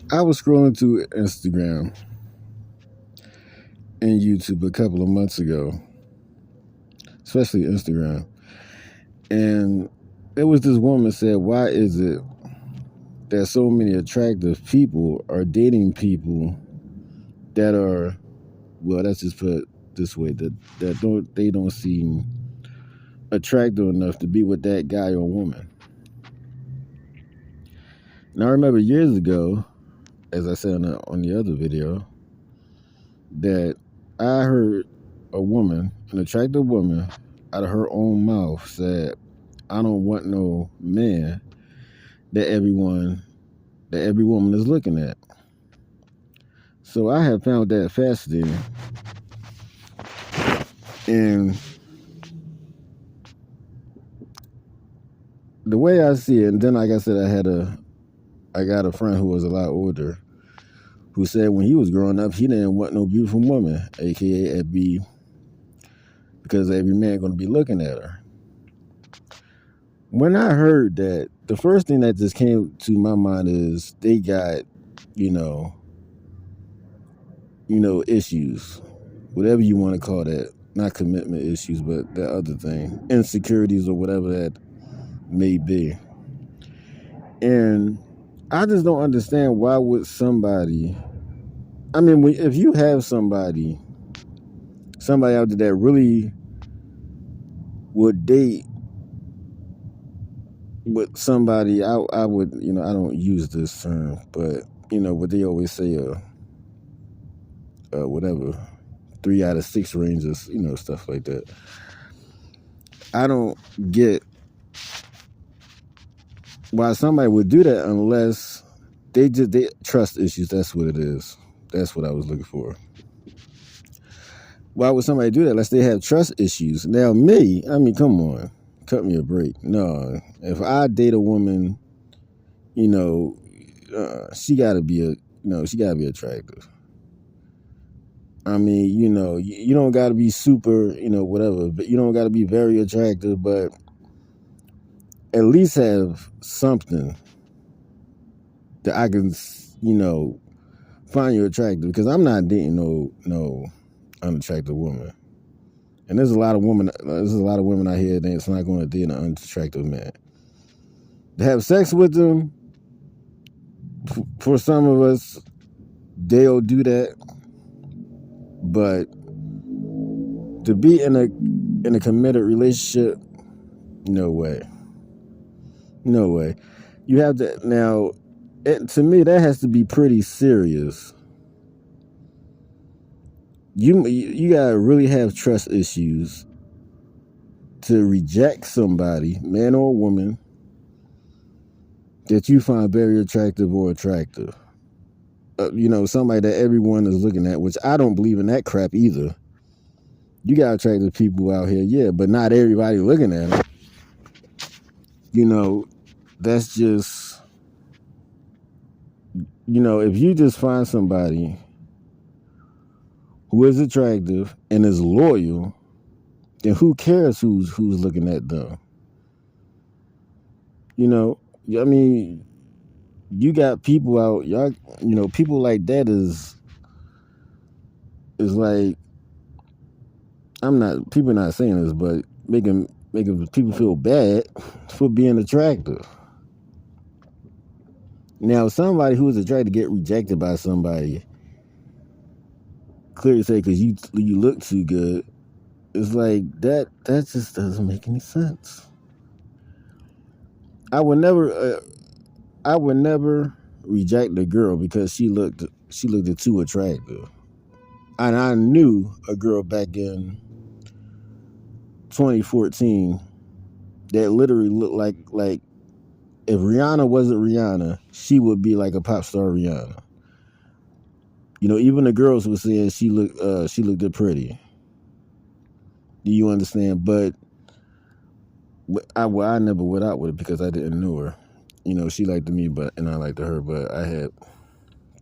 I was scrolling through Instagram and YouTube a couple of months ago, especially Instagram, and it was this woman said, "Why is it that so many attractive people are dating people that are, well, let's just put it this way, that they don't seem attractive enough to be with that guy or woman?" And I remember years ago, as I said on the other video, that I heard a woman, an attractive woman, out of her own mouth said, "I don't want no man that every woman is looking at." So I have found that fascinating. And the way I see it, and then like I said, I got a friend who was a lot older who said when he was growing up, he didn't want no beautiful woman, aka because every man gonna be looking at her. When I heard that, the first thing that just came to my mind is they got, you know, issues, whatever you want to call that. Not commitment issues, but that other thing, insecurities or whatever that may be. And I just don't understand why would somebody. I mean, if you have somebody out there that really would date with somebody, I would, I don't use this term, but what they always say, whatever, 3 out of 6 ranges, stuff like that. I don't get why somebody would do that unless they trust issues. That's what it is. That's what I was looking for. Why would somebody do that unless they have trust issues? Now, me, I mean, come on, cut me a break. No, if I date a woman, she gotta be attractive. I mean, you don't gotta be super, whatever, but you don't gotta be very attractive, but at least have something that I can, find you attractive. Because I'm not dating no unattractive woman. And there's a lot of women out here that's not going to date an unattractive man. To have sex with them, for some of us, they'll do that. But to be in a committed relationship, no way. No way. You have to now. To me, that has to be pretty serious. You gotta really have trust issues to reject somebody, man or woman, that you find very attractive or attractive. Somebody that everyone is looking at, which I don't believe in that crap either. You got attractive people out here, yeah, but not everybody looking at them. That's just, if you just find somebody who is attractive and is loyal, then who cares who's looking at them? I mean, you got people out, y'all, people like that is like, people not saying this, but making people feel bad for being attractive. Now, somebody who is attracted to get rejected by somebody, clearly say because you look too good, it's like that just doesn't make any sense. I would never reject a girl because she looked too attractive. And I knew a girl back in 2014 that literally looked like if Rihanna wasn't Rihanna, she would be like a pop star Rihanna. Even the girls were saying she looked pretty. Do you understand? But I never went out with her because I didn't know her. She liked me, and I liked her, but I had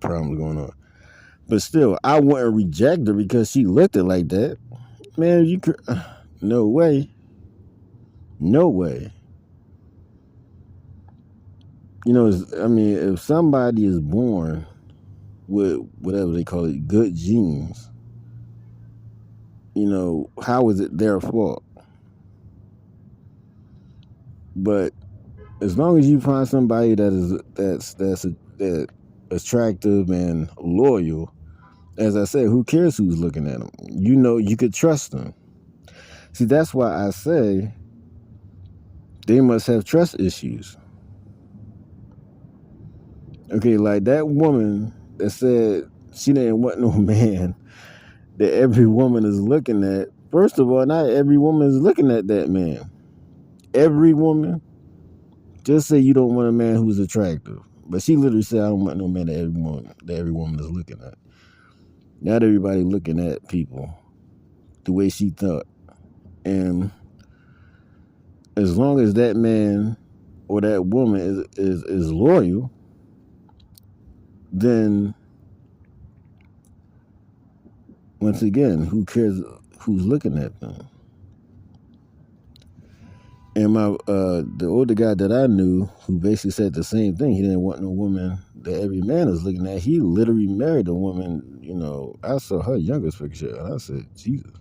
problems going on. But still, I wouldn't reject her because she looked it like that. Man, you could, no way. No way. I mean, if somebody is born with whatever they call it, good genes, how is it their fault? But as long as you find somebody that attractive and loyal, as I said, who cares who's looking at them? You could trust them. See, that's why I say they must have trust issues. Okay, like that woman that said she didn't want no man that every woman is looking at. First of all, not every woman is looking at that man. Every woman. Just say you don't want a man who's attractive. But she literally said, I don't want no man that every woman is looking at. Not everybody looking at people the way she thought. And as long as that man or that woman is loyal, then once again, who cares who's looking at them? And the older guy that I knew, who basically said the same thing, he didn't want no woman that every man is looking at. He literally married a woman. I saw her youngest picture, and I said, Jesus.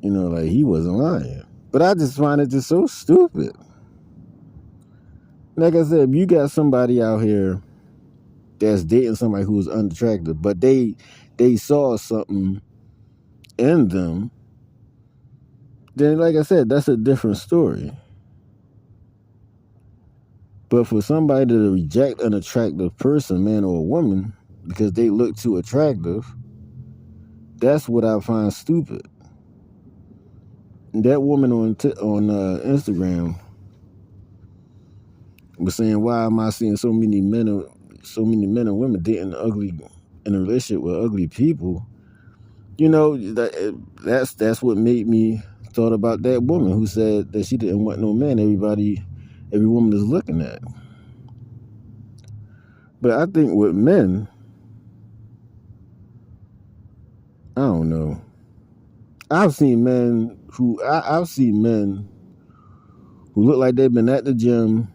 Like he wasn't lying. But I just find it just so stupid. Like I said, if you got somebody out here that's dating somebody who's unattractive, but they saw something in them, then like I said, that's a different story. But for somebody to reject an attractive person, man or a woman, because they look too attractive, that's what I find stupid. That woman on Instagram was saying, "Why am I seeing so many men and women dating in a relationship with ugly people?" That's what made me thought about that woman who said that she didn't want no man every woman is looking at. But I think with men, I don't know. I've seen men who look like they've been at the gym,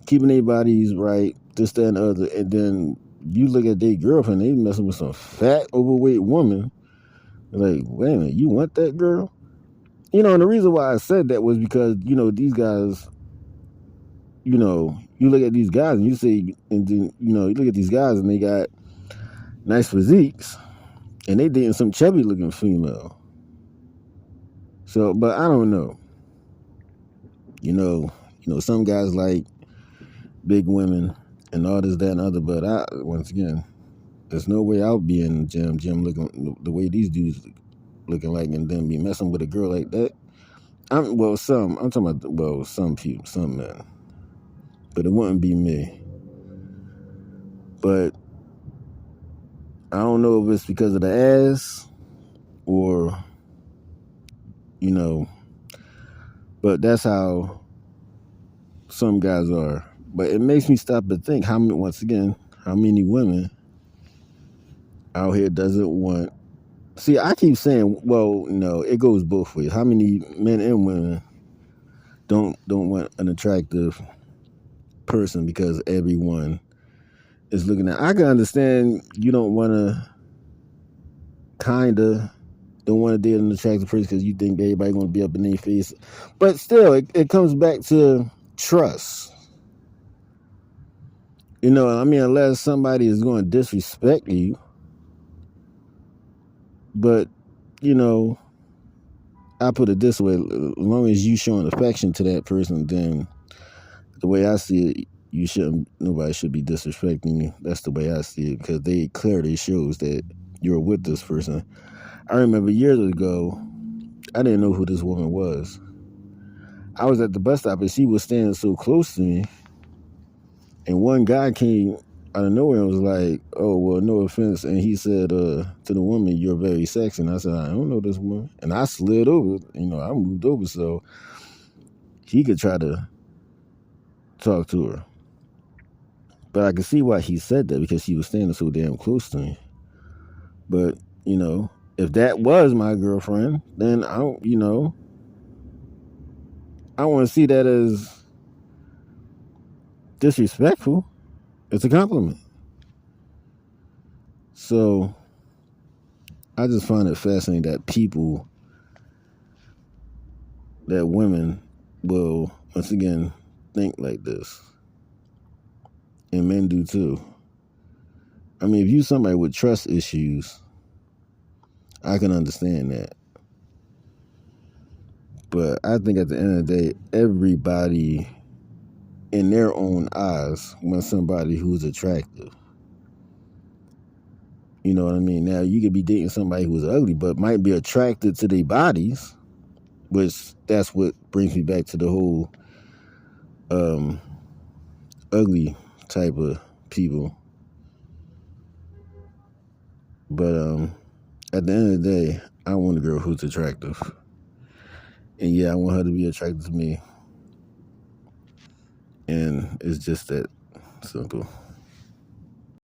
keeping their bodies right, this, that, and the other, and then you look at their girlfriend, they messing with some fat, overweight woman. Like, wait a minute, you want that girl? And the reason why I said that was because, these guys, you look at these guys and you say, and then, you look at these guys and they got nice physiques and they dating some chubby looking female. So, but I don't know. Some guys like big women and all this, that, and other, but once again, there's no way I'll be in the gym looking the way these dudes looking like and then be messing with a girl like that. I'm talking about, some people, some men. But it wouldn't be me. But I don't know if it's because of the ass or, but that's how some guys are. But it makes me stop and think how many women out here doesn't want. See, I keep saying, well, no, it goes both ways. How many men and women don't want an attractive person because everyone is looking at. I can understand you don't want to date an attractive person because you think everybody going to be up in their face. But still, it comes back to trust. Unless somebody is going to disrespect you. But, I put it this way, as long as you showing affection to that person, then the way I see it, nobody should be disrespecting you. That's the way I see it, because they clearly shows that you're with this person. I remember years ago, I didn't know who this woman was. I was at the bus stop and she was standing so close to me, and one guy came out of nowhere and was like, "Oh, well, no offense," and he said to the woman, "You're very sexy." And I said, "I don't know this woman," and I slid over. I moved over so he could try to talk to her. But I could see why he said that, because she was standing so damn close to me. But, if that was my girlfriend, then I don't want to see that as disrespectful. It's a compliment. So I just find it fascinating that women will, once again, think like this. And men do too. I mean, if you somebody with trust issues, I can understand that. But I think at the end of the day, everybody in their own eyes wants somebody who's attractive. You know what I mean? Now, you could be dating somebody who's ugly, but might be attracted to their bodies, which that's what brings me back to the whole ugly type of people. But at the end of the day, I want a girl who's attractive. And yeah, I want her to be attracted to me. And it's just that simple.